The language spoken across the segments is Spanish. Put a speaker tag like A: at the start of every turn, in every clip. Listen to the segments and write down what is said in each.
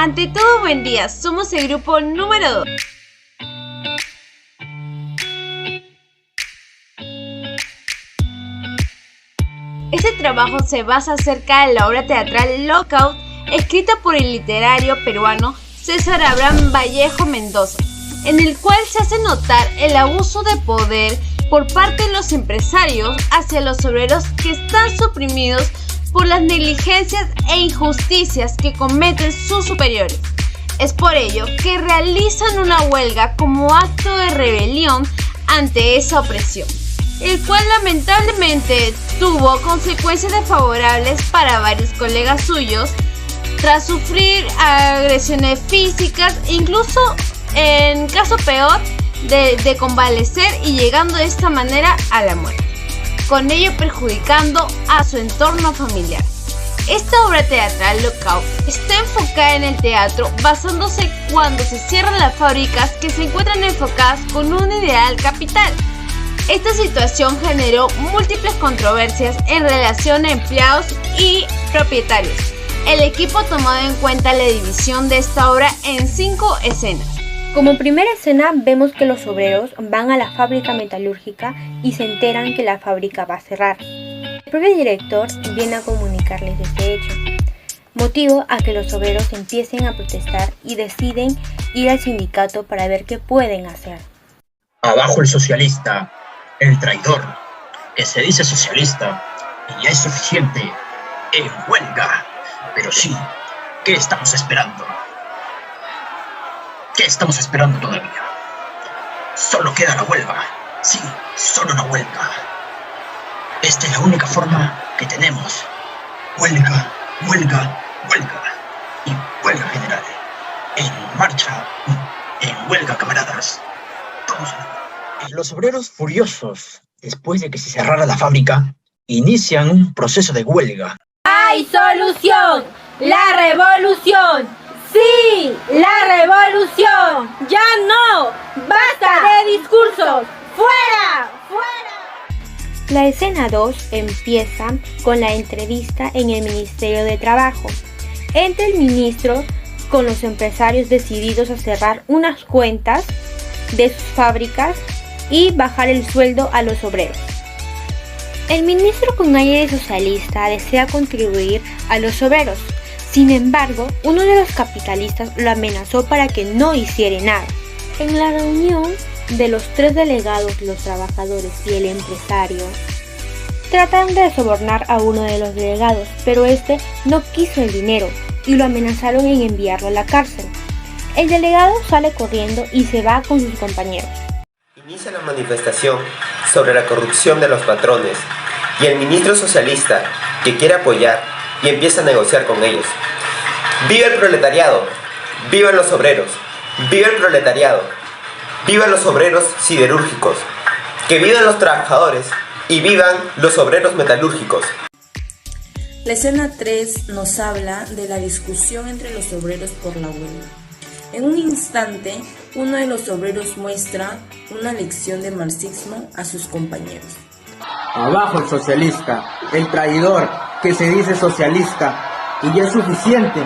A: Ante todo, buen día, somos el grupo número 2. Este trabajo se basa acerca de la obra teatral Lockout, escrita por el literario peruano César Abraham Vallejo Mendoza, en el cual se hace notar el abuso de poder por parte de los empresarios hacia los obreros que están suprimidos por las negligencias e injusticias que cometen sus superiores. Es por ello que realizan una huelga como acto de rebelión ante esa opresión, el cual lamentablemente tuvo consecuencias desfavorables para varios colegas suyos tras sufrir agresiones físicas, incluso en caso peor de convalecer y llegando de esta manera a la muerte, con ello perjudicando a su entorno familiar. Esta obra teatral Lockout está enfocada en el teatro basándose cuando se cierran las fábricas que se encuentran enfocadas con un ideal capital. Esta situación generó múltiples controversias en relación a empleados y propietarios. El equipo ha tomado en cuenta la división de esta obra en 5 escenas.
B: Como primera escena vemos que los obreros van a la fábrica metalúrgica y se enteran que la fábrica va a cerrar. El propio director viene a comunicarles este hecho, motivo a que los obreros empiecen a protestar y deciden ir al sindicato para ver qué pueden hacer.
C: Abajo el socialista, el traidor, que se dice socialista y ya es suficiente, en huelga. Pero sí, ¿qué estamos esperando? ¿Qué estamos esperando todavía? Solo queda la huelga. Sí, solo la huelga. Esta es la única forma que tenemos. Huelga, huelga, huelga. Y huelga general. En marcha, en huelga, camaradas. Todos. Los obreros furiosos, después de que se cerrara la fábrica, inician un proceso de huelga.
D: ¡Hay solución! ¡La revolución! ¡Sí! ¡La revolución! ¡Ya no! ¡Basta de discursos! ¡Fuera! ¡Fuera!
B: La escena 2 empieza con la entrevista en el Ministerio de Trabajo entre el ministro con los empresarios decididos a cerrar unas cuentas de sus fábricas y bajar el sueldo a los obreros. El ministro, con aire socialista, desea contribuir a los obreros. Sin embargo, uno de los capitalistas lo amenazó para que no hiciera nada. En la reunión de los 3 delegados, los trabajadores y el empresario, trataron de sobornar a uno de los delegados, pero este no quiso el dinero y lo amenazaron en enviarlo a la cárcel. El delegado sale corriendo y se va con sus compañeros.
E: Inicia la manifestación sobre la corrupción de los patrones y el ministro socialista que quiere apoyar y empieza a negociar con ellos. ¡Viva el proletariado! ¡Vivan los obreros! ¡Viva el proletariado! ¡Vivan los obreros siderúrgicos! ¡Que vivan los trabajadores! ¡Y vivan los obreros metalúrgicos!
F: La escena 3 nos habla de la discusión entre los obreros por la huelga. En un instante, uno de los obreros muestra una lección de marxismo a sus compañeros.
G: Abajo el socialista, el traidor, que se dice socialista, y ya es suficiente,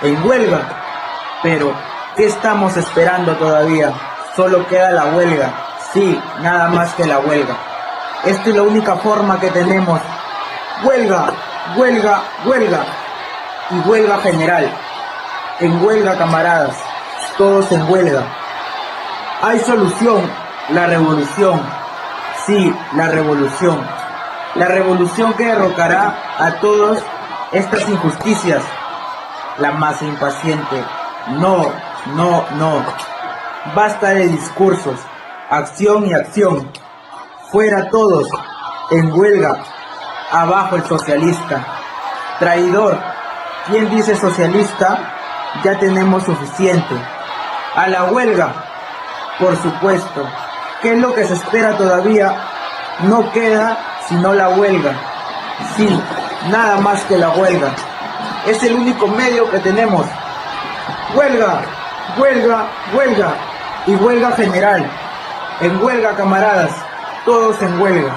G: en huelga. Pero, ¿qué estamos esperando todavía? Solo queda la huelga, sí, nada más que la huelga. Esta es la única forma que tenemos. Huelga, huelga, huelga, y huelga general. En huelga, camaradas, todos en huelga. Hay solución, la revolución. Sí, la revolución. La revolución que derrocará a todas estas injusticias. La masa impaciente. No, no, no. Basta de discursos. Acción y acción. Fuera todos. En huelga. Abajo el socialista. Traidor. ¿Quién dice socialista? Ya tenemos suficiente. A la huelga. Por supuesto. ¿Qué es lo que se espera todavía? No queda sino la huelga. Sí, nada más que la huelga. Es el único medio que tenemos. Huelga, huelga, huelga. Y huelga general. En huelga, camaradas. Todos en huelga.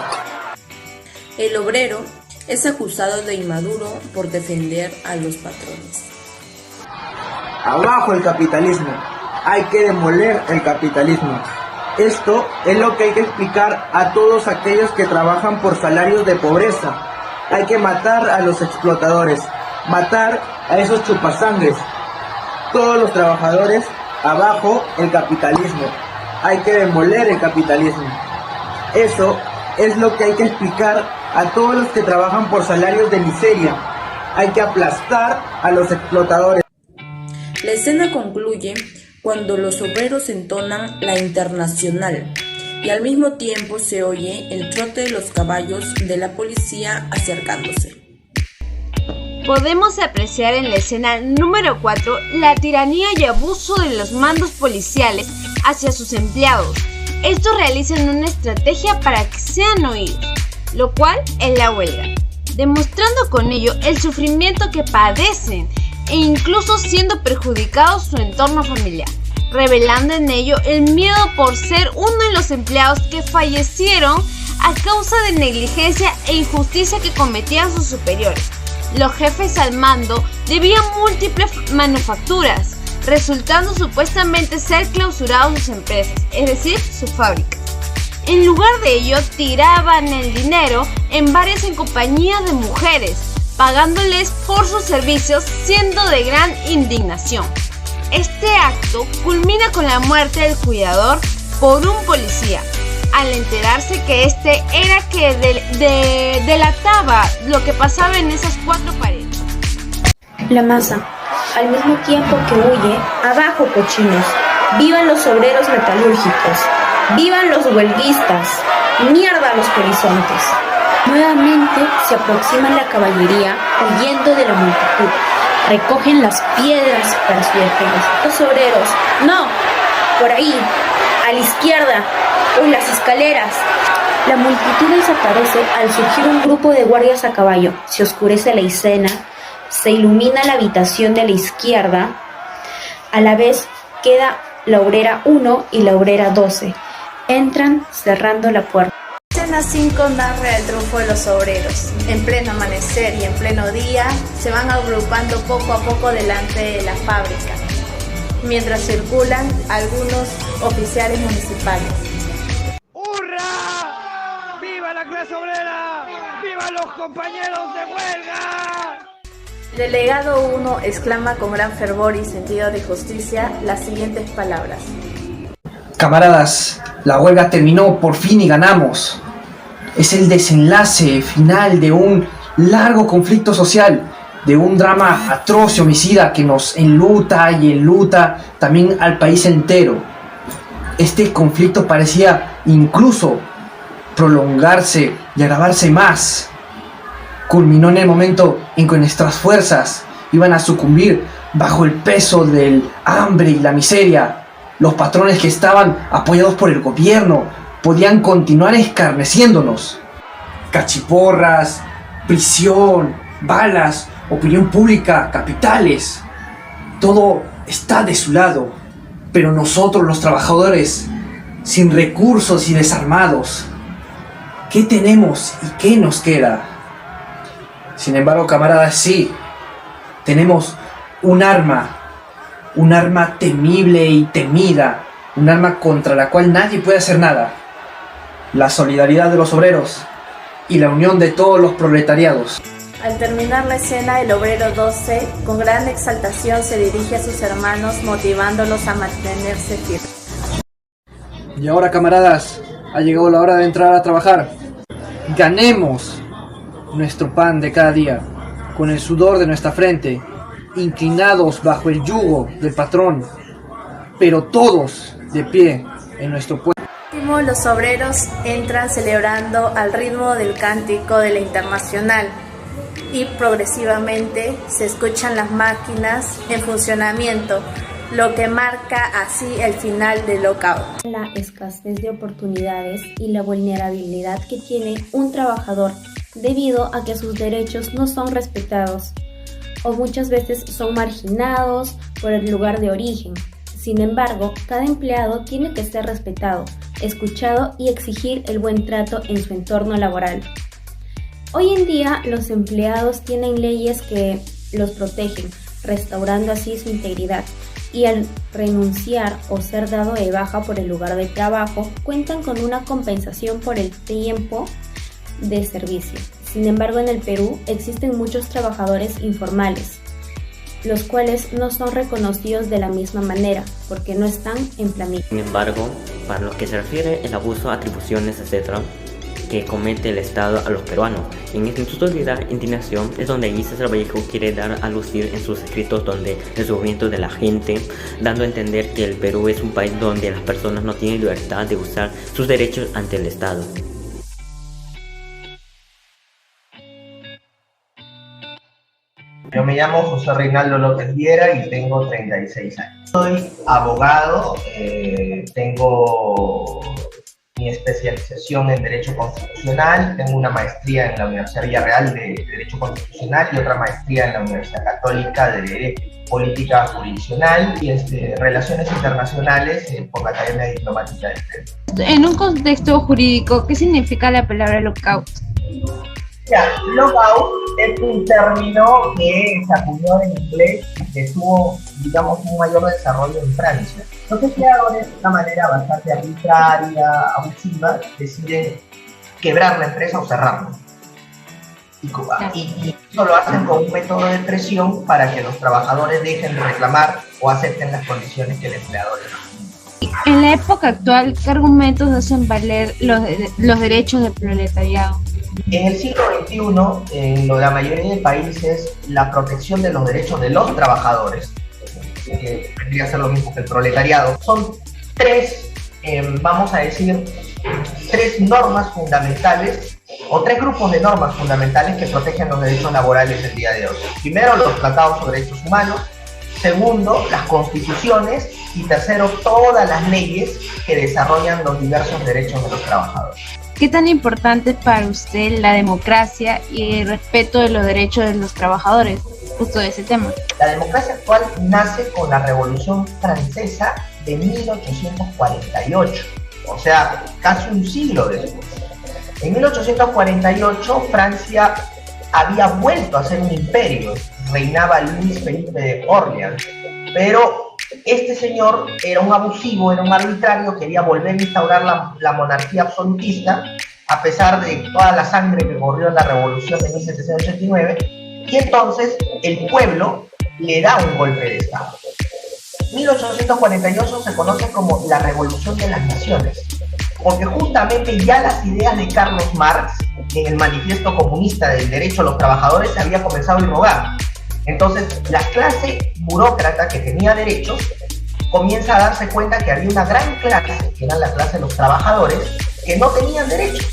F: El obrero es acusado de inmaduro por defender a los patrones.
G: Abajo el capitalismo. Hay que demoler el capitalismo. Esto es lo que hay que explicar a todos aquellos que trabajan por salarios de pobreza. Hay que matar a los explotadores, matar a esos chupasangres. Todos los trabajadores, abajo el capitalismo. Hay que demoler el capitalismo. Eso es lo que hay que explicar a todos los que trabajan por salarios de miseria. Hay que aplastar a los explotadores.
F: La escena concluye cuando los obreros entonan la Internacional y al mismo tiempo se oye el trote de los caballos de la policía acercándose.
A: Podemos apreciar en la escena número 4 la tiranía y abuso de los mandos policiales hacia sus empleados. Estos realizan una estrategia para que sean oídos, lo cual es la huelga, demostrando con ello el sufrimiento que padecen e incluso siendo perjudicados su entorno familiar, revelando en ello el miedo por ser uno de los empleados que fallecieron a causa de negligencia e injusticia que cometían sus superiores. Los jefes al mando debían múltiples manufacturas, resultando supuestamente ser clausurados sus empresas, es decir, sus fábricas. En lugar de ello, tiraban el dinero en bares en compañía de mujeres, pagándoles por sus servicios, siendo de gran indignación. Este acto culmina con la muerte del cuidador por un policía, al enterarse que este era que delataba lo que pasaba en esas 4 paredes.
B: La masa, al mismo tiempo que huye, abajo cochinos, vivan los obreros metalúrgicos, vivan los huelguistas, mierda los horizontes. Nuevamente se aproxima la caballería huyendo de la multitud. Recogen las piedras para su defensa. Los obreros, no, por ahí, a la izquierda, por las escaleras. La multitud desaparece al surgir un grupo de guardias a caballo. Se oscurece la escena, se ilumina la habitación de la izquierda. A la vez queda la obrera 1 y la obrera 12. Entran cerrando la puerta.
H: Escena 5 narra el triunfo de los obreros. En pleno amanecer y en pleno día se van agrupando poco a poco delante de la fábrica, mientras circulan algunos oficiales municipales.
G: ¡Hurra! ¡Viva la clase obrera! ¡Viva los compañeros de huelga!
H: El delegado 1 exclama con gran fervor y sentido de justicia las siguientes palabras.
I: Camaradas, la huelga terminó por fin y ganamos. Es el desenlace final de un largo conflicto social, de un drama atroz y homicida que nos enluta y enluta también al país entero. Este conflicto parecía incluso prolongarse y agravarse más. Culminó en el momento en que nuestras fuerzas iban a sucumbir bajo el peso del hambre y la miseria. Los patrones que estaban apoyados por el gobierno podían continuar escarneciéndonos. Cachiporras, prisión, balas, opinión pública, capitales. Todo está de su lado, pero nosotros los trabajadores, sin recursos y desarmados, ¿qué tenemos y qué nos queda? Sin embargo, camaradas, sí, tenemos un arma temible y temida, un arma contra la cual nadie puede hacer nada: la solidaridad de los obreros y la unión de todos los proletariados.
H: Al terminar la escena, el obrero 12, con gran exaltación, se dirige a sus hermanos, motivándolos a mantenerse firmes.
I: Y ahora, camaradas, ha llegado la hora de entrar a trabajar. Ganemos nuestro pan de cada día, con el sudor de nuestra frente, inclinados bajo el yugo del patrón, pero todos de pie en nuestro puesto.
H: Los obreros entran celebrando al ritmo del cántico de la Internacional y progresivamente se escuchan las máquinas en funcionamiento, lo que marca así el final del lockout.
B: La escasez de oportunidades y la vulnerabilidad que tiene un trabajador debido a que sus derechos no son respetados o muchas veces son marginados por el lugar de origen. Sin embargo, cada empleado tiene que ser respetado, escuchado y exigir el buen trato en su entorno laboral. Hoy en día, los empleados tienen leyes que los protegen, restaurando así su integridad. y al renunciar o ser dado de baja por el lugar de trabajo, cuentan con una compensación por el tiempo de servicio. Sin embargo, en el Perú existen muchos trabajadores informales, los cuales no son reconocidos de la misma manera porque no están en planilla.
J: Sin embargo, para lo que se refiere el abuso, atribuciones, etc., que comete el Estado a los peruanos, en su totalidad indignación es donde César Vallejo quiere dar a lucir en sus escritos donde el sufrimiento de la gente, dando a entender que el Perú es un país donde las personas no tienen libertad de usar sus derechos ante el Estado.
K: Yo me llamo José Reinaldo López Viera y tengo 36 años. Soy abogado, tengo mi especialización en Derecho Constitucional, tengo una maestría en la Universidad Villarreal de Derecho Constitucional y otra maestría en la Universidad Católica de Política Jurisdiccional y Relaciones Internacionales por la Academia Diplomática del Perú.
A: En un contexto jurídico, ¿qué significa la palabra lockout?
K: Ya, lockout es un término que se acuñó en inglés y que tuvo, digamos, un mayor desarrollo en Francia. Los empleadores, de una manera bastante arbitraria, abusiva, deciden quebrar la empresa o cerrarla. Y eso lo hacen con un método de presión para que los trabajadores dejen de reclamar o acepten las condiciones que el empleador les da.
A: En la época actual, ¿qué argumentos hacen valer los derechos del proletariado?
K: En el siglo XXI, en la mayoría de países, la protección de los derechos de los trabajadores, que vendría a ser lo mismo que el proletariado, son tres, vamos a decir, tres normas fundamentales o tres grupos de normas fundamentales que protegen los derechos laborales el día de hoy. Primero, los tratados sobre derechos humanos. Segundo, las constituciones. Y tercero, todas las leyes que desarrollan los diversos derechos de los trabajadores.
A: ¿Qué tan importante es para usted la democracia y el respeto de los derechos de los trabajadores? Justo de ese tema.
K: La democracia actual nace con la Revolución Francesa de 1848, o sea, casi un siglo después. En 1848, Francia había vuelto a ser un imperio, reinaba Luis Felipe de Orleans, pero este señor era un abusivo, era un arbitrario, quería volver a instaurar la monarquía absolutista, a pesar de toda la sangre que corrió en la revolución de 1789, y entonces el pueblo le da un golpe de Estado. 1848 se conoce como la Revolución de las Naciones, porque justamente ya las ideas de Carlos Marx en el Manifiesto Comunista del Derecho a los Trabajadores se había comenzado a irrogar. Entonces, la clase burócrata que tenía derechos comienza a darse cuenta que había una gran clase, que era la clase de los trabajadores, que no tenían derechos.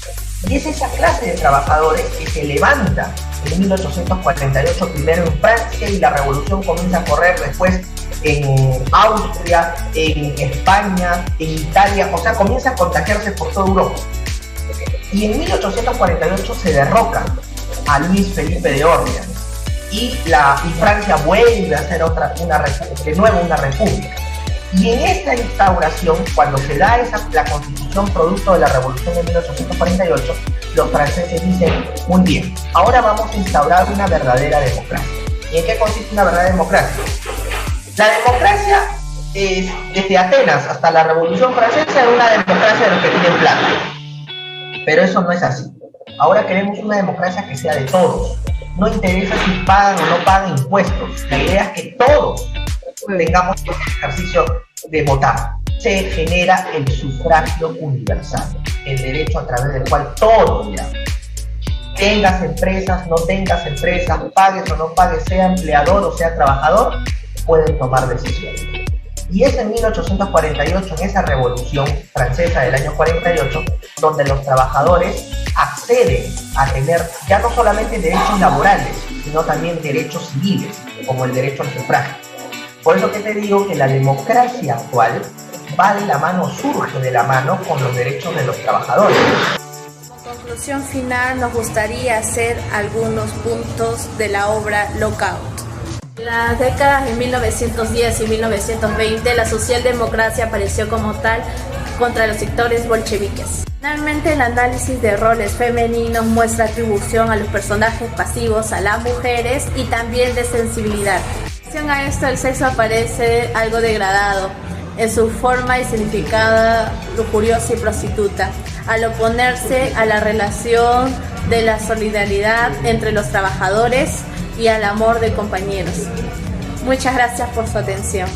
K: Y es esa clase de trabajadores que se levanta en 1848 primero en Francia y la revolución comienza a correr después en Austria, en España, en Italia, o sea, comienza a contagiarse por toda Europa. Y en 1848 se derroca a Luis Felipe de Orleans y Francia vuelve a ser de nuevo una república. Y en esta instauración, cuando se da la constitución producto de la revolución de 1848, los franceses dicen, muy bien, ahora vamos a instaurar una verdadera democracia. ¿Y en qué consiste una verdadera democracia? La democracia, desde Atenas hasta la Revolución Francesa, era una democracia de los que tienen plata. Pero eso no es así. Ahora queremos una democracia que sea de todos. No interesa si pagan o no pagan impuestos. La idea es que todos tengamos el ejercicio de votar. Se genera el sufragio universal, el derecho a través del cual todos miramos. Tengas empresas, no tengas empresas, pagues o no pagues, sea empleador o sea trabajador, pueden tomar decisiones. Y es en 1848, en esa revolución francesa del año 48, donde los trabajadores acceden a tener ya no solamente derechos laborales, sino también derechos civiles, como el derecho al sufragio. Por eso que te digo que la democracia actual va de la mano, surge de la mano con los derechos de los trabajadores.
H: Como conclusión final, nos gustaría hacer algunos puntos de la obra Lockout. En las décadas de 1910 y 1920, la socialdemocracia apareció como tal contra los sectores bolcheviques. Finalmente, el análisis de roles femeninos muestra atribución a los personajes pasivos, a las mujeres y también de sensibilidad. A esto, el sexo aparece algo degradado en su forma y significada lujuriosa y prostituta, al oponerse a la relación de la solidaridad entre los trabajadores y al amor de compañeros. Muchas gracias por su atención.